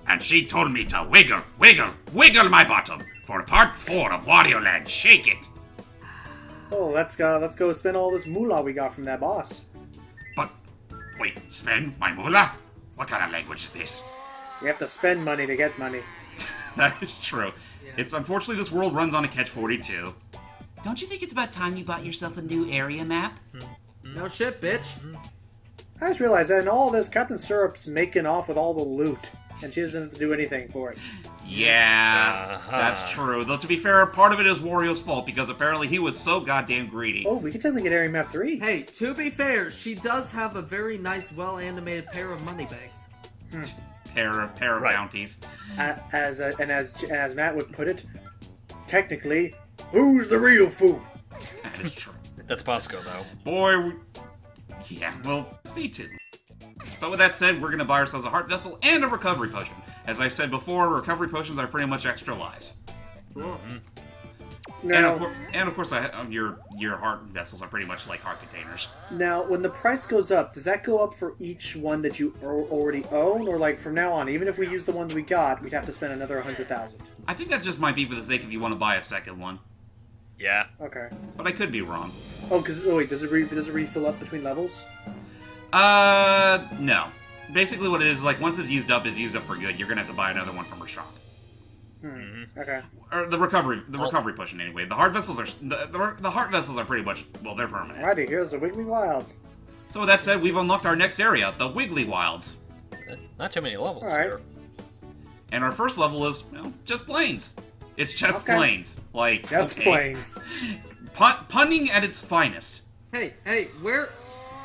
and she told me to wiggle, wiggle, wiggle my bottom for part 4 of Wario Land. Shake it. Oh, let's go spend all this moolah we got from that boss. But, wait, spend my moolah? What kind of language is this? You have to spend money to get money. That is true. Yeah. It's unfortunately this world runs on a catch-42. Don't you think it's about time you bought yourself a new area map? No shit, bitch. I just realized that in all this, Captain Syrup's making off with all the loot, and she doesn't have to do anything for it. Yeah, that's true. Though to be fair, part of it is Wario's fault, because apparently he was so goddamn greedy. Oh, we can technically get Area Map 3. Hey, to be fair, she does have a very nice, well-animated pair of money bags. Pair of bounties. As Matt would put it, technically, who's the real fool? That is true. That's Bosco, though. Boy, yeah, well, stay tuned. But with that said, we're going to buy ourselves a heart vessel and a recovery potion. As I said before, recovery potions are pretty much extra lives. Cool. Now, and of course, your heart vessels are pretty much like heart containers. Now, when the price goes up, does that go up for each one that you already own? Or, like, from now on, even if we use the one that we got, we'd have to spend another 100,000? I think that just might be for the sake of you want to buy a second one. Yeah. Okay. But I could be wrong. Oh, wait, does it refill up between levels? No. Basically what it is, like, once it's used up for good. You're gonna have to buy another one from her shop. Okay. Or the recovery potion anyway. The heart vessels are the heart vessels are pretty much, well, they're permanent. Alrighty, here's the Wiggly Wilds. So with that said, we've unlocked our next area, the Wiggly Wilds. Not too many levels Alright. here. And our first level is, just plains. It's just plains. Like, Just plains. Punning at its finest. Hey, where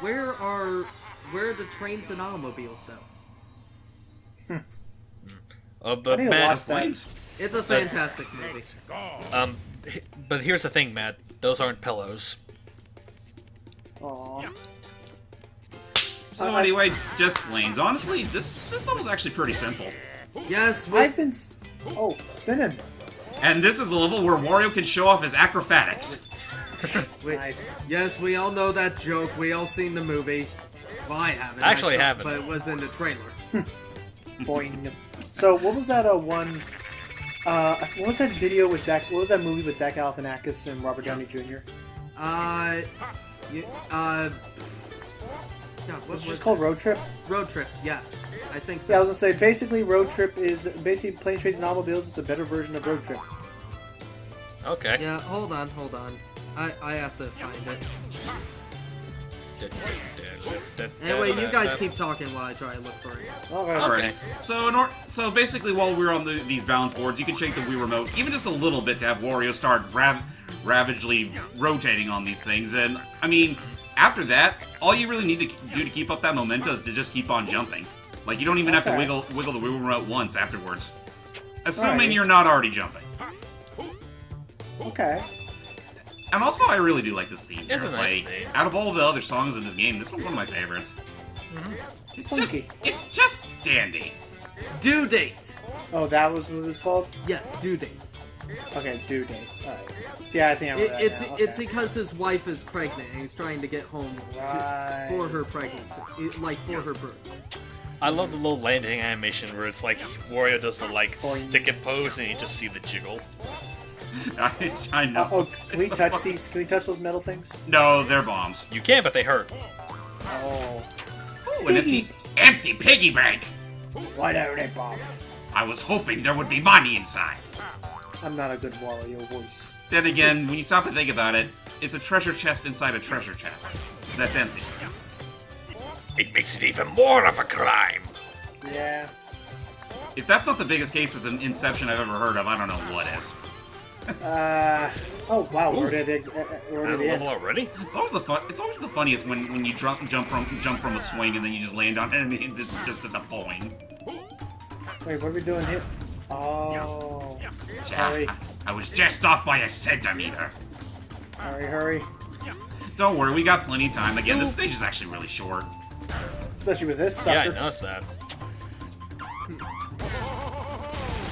are the trains and automobiles, though? But I need to Matt, watch that. Plains? It's a fantastic movie. but here's the thing, Matt. Those aren't pillows. Aww. So anyway, just plains. Honestly, this level's actually pretty simple. Yes, I've been... spinning. And this is the level where Wario can show off his acrobatics. Nice. Yes, we all know that joke. We all seen the movie. Well, I haven't. Actually haven't. But it was in the trailer. Boing. So, what was that one... what was that video with Zach... What was that movie with Zach Galifianakis and Robert Downey Jr.? What Was it was just called Road Trip? Road Trip, yeah. I think so. Yeah, I was gonna say, basically, Road Trip is... Basically, Planes, Trains, and Automobiles is a better version of Road Trip. Okay. Yeah, hold on. I have to find it. Anyway, you guys keep talking while I try to look for it. Alright. So basically, while we're on these balance boards, you can shake the Wii Remote even just a little bit to have Wario start ravagely rotating on these things. And, I mean, after that, all you really need to do to keep up that momentum is to just keep on jumping. Like, you don't even have to wiggle the Wii Remote once afterwards. Assuming you're not already jumping. Okay. And also, I really do like this theme. It's a nice like, theme. out of all the other songs in this game, this one's one of my favorites. It's just dandy. Due date. Oh, that was what it was called? Yeah, due date. Okay, due date. Alright. Yeah, I think I remember that now. Okay. It's because his wife is pregnant and he's trying to get home for her pregnancy, for her birth. I love the little landing animation where it's like Wario does the stick it pose and you just see the jiggle. I know. Can we touch these? Can we touch those metal things? No, they're bombs. You can, but they hurt. Oh. Ooh, an empty piggy bank. Why don't they bomb? I was hoping there would be money inside. I'm not a good Wario voice. Then again, when you stop and think about it, it's a treasure chest inside a treasure chest. That's empty. It makes it even more of a crime. Yeah. If that's not the biggest case of an Inception I've ever heard of, I don't know what is. Oh wow, we're at Level the end. already? It's always the funniest when you jump from a swing and then you just land on enemy and just at the boing. Wait, what are we doing here? Oh. Hurry. I was just off by a centimeter. Hurry. Don't worry, we got plenty of time. Again, this stage is actually really short. Especially with this Yeah, I sucker. noticed that.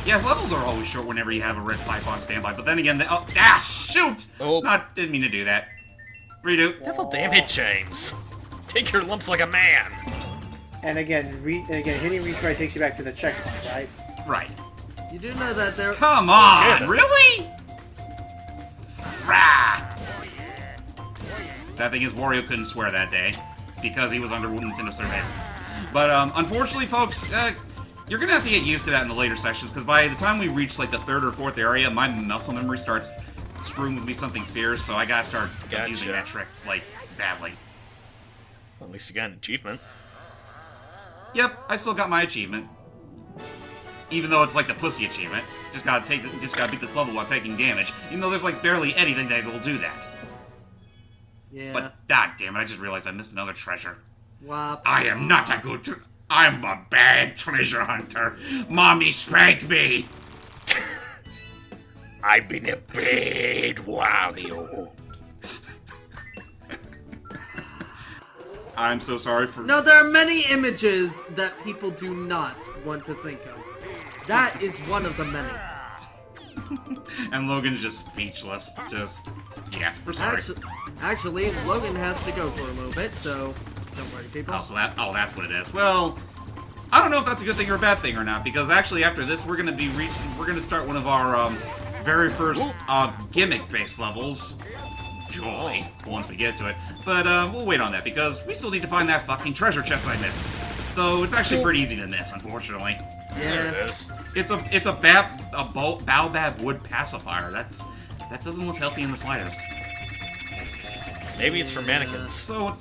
Yeah, levels are always short whenever you have a red pipe on standby, but then again, shoot! Oh. Didn't mean to do that. Redo. Devil damn it, James. Take your lumps like a man. And again, hitting retry takes you back to the checkpoint, right? Right. You do know that there. Come on, Yeah. really? Rah! Sad thing is, Wario couldn't swear that day because he was under Nintendo surveillance. But unfortunately, folks, you're gonna have to get used to that in the later sections because by the time we reach like the 3rd or 4th area, my muscle memory starts screwing with me something fierce. So I gotta start using that trick like badly. At least you got an achievement. Yep, I still got my achievement. Even though it's like the pussy achievement. Just gotta beat this level while taking damage. Even though there's like barely anything that will do that. Yeah. But god damn it, I just realized I missed another treasure. Wop. I am not a good I'm a bad treasure hunter. Mommy spank me. I've been a bad Wario. I'm so sorry for No, there are many images that people do not want to think of. That is one of the many. And Logan's just speechless. Yeah, we're sorry. Actually, Logan has to go for a little bit, so don't worry, people. That's what it is. Well, I don't know if that's a good thing or a bad thing or not, because actually after this we're gonna start one of our very first gimmick-based levels. Joy, once we get to it. But we'll wait on that because we still need to find that fucking treasure chest I missed. Though it's actually pretty easy to miss, unfortunately. There it Yeah. is. It's a baobab wood pacifier. That doesn't look healthy in the slightest. Maybe it's for mannequins. So Or not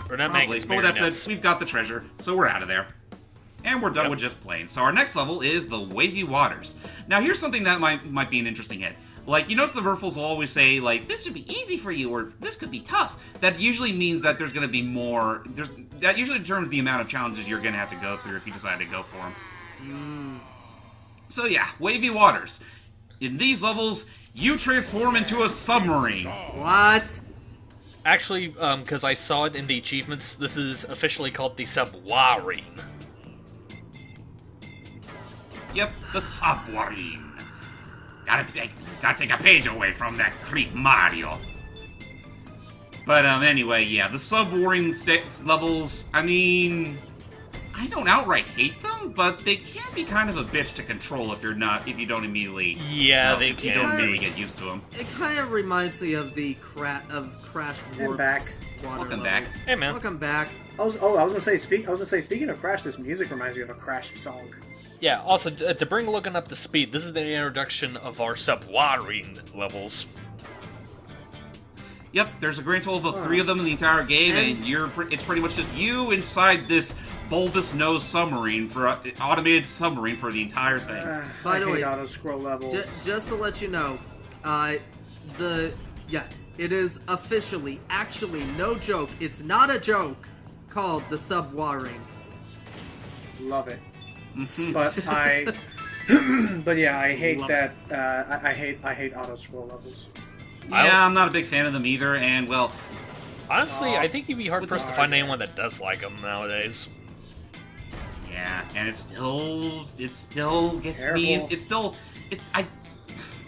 probably. mannequins, But with that marionettes. said, we've got the treasure, so we're out of there. And we're done with just playing. So our next level is the Wavy Waters. Now here's something that might be an interesting hit. Like, you notice the Murphles will always say, like, this should be easy for you, or this could be tough. That usually means that there's going to be more... That usually determines the amount of challenges you're going to have to go through if you decide to go for them. So yeah, Wavy Waters. In these levels, you transform into a submarine. What? Actually, because I saw it in the achievements, this is officially called the Submarine. Yep, the submarine. Gotta take a page away from that creep Mario. But anyway, yeah, the submarine levels, I mean, I don't outright hate them, but they can be kind of a bitch to control if you don't immediately if you don't immediately get used to them. It kind of reminds me of the Crash Warp's back. water Welcome levels. back. Hey, man. Welcome back. I was gonna say speaking of Crash, this music reminds me of a Crash song. Yeah, also, to bring Logan up to speed, this is the introduction of our Submarine levels. Yep, there's a grand total of 3 of them in the entire game, and it's pretty much just you inside this bulbous nose submarine automated submarine for the entire thing. By the I hate way, auto scroll levels. Just to let you know, it is officially, actually, no joke, it's not a joke, called the Submarine. Love it. But but yeah, I hate that. I hate auto scroll levels. Yeah, I'm not a big fan of them either, and well, Honestly, I think you'd be hard-pressed to find anyone that does like them nowadays. yeah, and it still gets me. Terrible.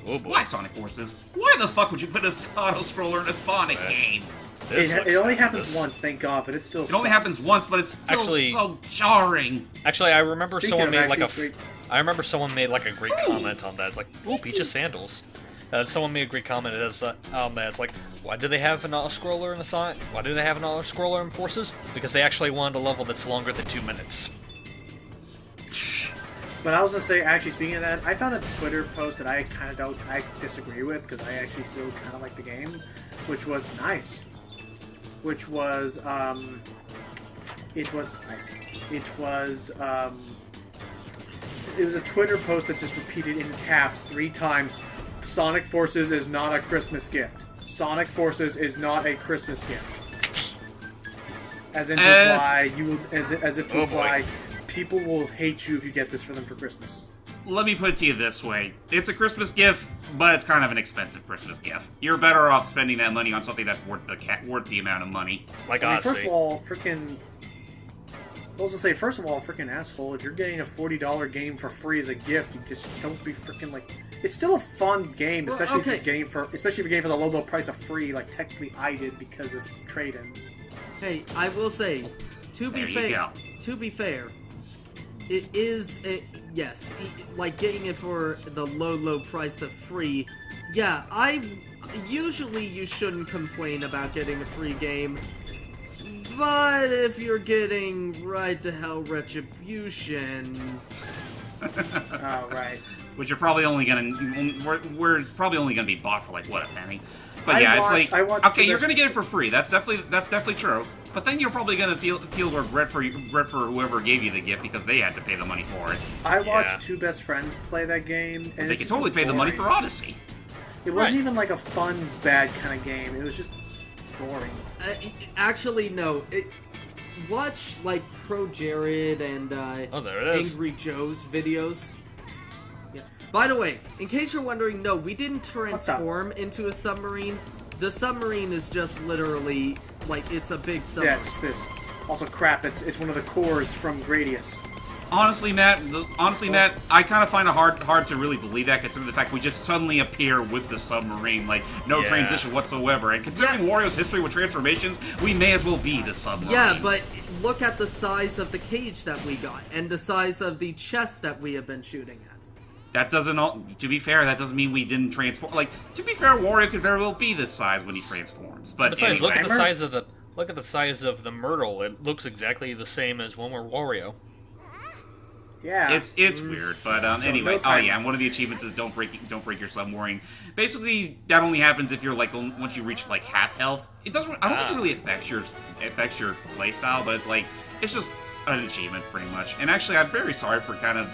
Oh boy. Why Sonic Forces? Why the fuck would you put a auto scroller in a Sonic game? This It looks only like happens this. once, thank God, but it still. It only happens once, but it's still Actually- so jarring. Actually, I remember Speaking someone of made like actually I remember someone made like a great comment on that. It's like, ooh, Peach's sandals. Someone made a great comment on that. It's like, why do they have an auto-scroller in a Sonic? Why do they have an auto-scroller in Forces? Because they actually wanted a level that's longer than 2 minutes. But I was gonna say, actually, speaking of that, I found a Twitter post that I disagree with because I actually still kind of like the game, which was nice. Which was it was nice. It was a Twitter post that just repeated in caps 3 times. Sonic Forces is not a Christmas gift. Sonic Forces is not a Christmas gift. As in to imply as if to imply people will hate you if you get this for them for Christmas. Let me put it to you this way. It's a Christmas gift, but it's kind of an expensive Christmas gift. You're better off spending that money on something that's worth the amount of money. Like, I mean, honestly. first of all, first of all, freaking asshole, if you're getting a $40 game for free as a gift, you just don't be freaking like... It's still a fun game, especially if you're getting for the low price of free, like technically I did because of trade-ins. Hey, I will say, To be There you fair, go. to be fair, it is yes, like getting it for the low price of free. Yeah, usually you shouldn't complain about getting a free game, but if you're getting Right to Hell Retribution, Oh, right. Which you're probably only gonna, where it's probably only gonna be bought for like what, a penny? But I yeah, watched- it's I like watched okay, the you're best- gonna get it for free. That's definitely true. But then you're probably gonna feel regret for whoever gave you the gift because they had to pay the money for it. I Yeah. watched two best friends play that game, and They it could just totally was pay the money for boring. Odyssey. It wasn't Right. even like a fun, bad kind of game. It was just boring. actually no. Watch like Pro Jared and Oh, there it is. Angry Joe's videos. Yeah. By the way, in case you're wondering, no, we didn't transform into a submarine. The submarine is just literally like it's a big submarine. Yeah, it's this. Also, crap. It's one of the cores from Gradius. Honestly, Matt, I kind of find it hard to really believe that, considering the fact we just suddenly appear with the submarine, like no Yeah. transition whatsoever. And considering Wario's history with transformations, we may as well be the submarine. Yeah, but look at the size of the cage that we got, and the size of the chest that we have been shooting at. that doesn't. To be fair, that doesn't mean we didn't transform. Like, to be fair, Wario could very well be this size when he transforms. But Besides, anyway, look at the size of the Myrtle. It looks exactly the same as when we're Wario. Yeah. It's weird, but anyway. no Oh timer. yeah, and one of the achievements is don't break your submarine. Basically, that only happens if you're like once you reach like half health. It doesn't. I don't think it really affects your playstyle, but it's just an achievement pretty much. And actually, I'm very sorry for kind of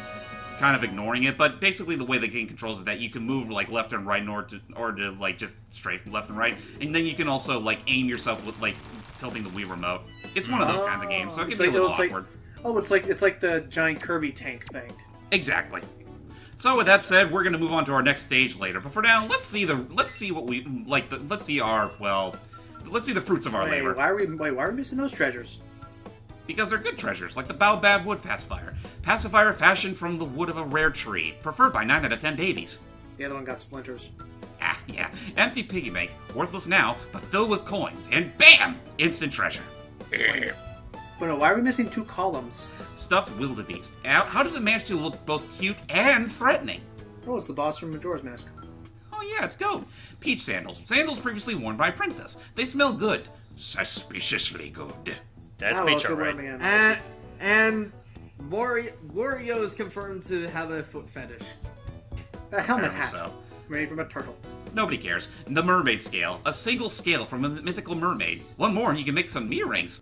ignoring it, but basically the way the game controls is that you can move like left and right in order to like just straight left and right, and then you can also like aim yourself with like tilting the Wii remote. It's one of those kinds of games, so it can be a little awkward. It's like the giant Kirby tank thing. Exactly. So with that said, we're gonna move on to our next stage later. But for now, let's see the fruits of our labor. Why are we missing those treasures? Because they're good treasures, like the Baobab Wood Pacifier. Pacifier fashioned from the wood of a rare tree, preferred by 9 out of 10 babies. The other one got splinters. Ah, yeah. Empty piggy bank, worthless now, but filled with coins, and BAM! Instant treasure. But no, why are we missing two columns? Stuffed wildebeest. How does it manage to look both cute and threatening? Oh, it's the boss from Majora's Mask. Oh yeah, it's goat. Peach sandals. Sandals previously worn by a princess. They smell good. Suspiciously good. That's Oh, Peach, well, alright. good one, man. And Wario is confirmed to have a foot fetish. A helmet Apparently hat. so. Made from a turtle. Nobody cares. The mermaid scale. A single scale from a mythical mermaid. One more and you can make some earrings.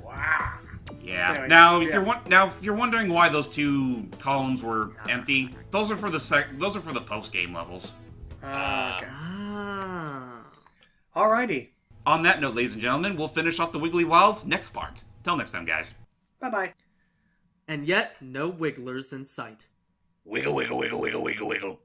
Wow. Yeah. Anyway, Now, yeah. if you're wondering why those two columns were empty, those are for the post game levels. Okay. Ah. Alrighty. On that note, ladies and gentlemen, we'll finish off the Wiggly Wilds next part. Till next time, guys. Bye-bye. And yet, no wigglers in sight. Wiggle, wiggle, wiggle, wiggle, wiggle, wiggle.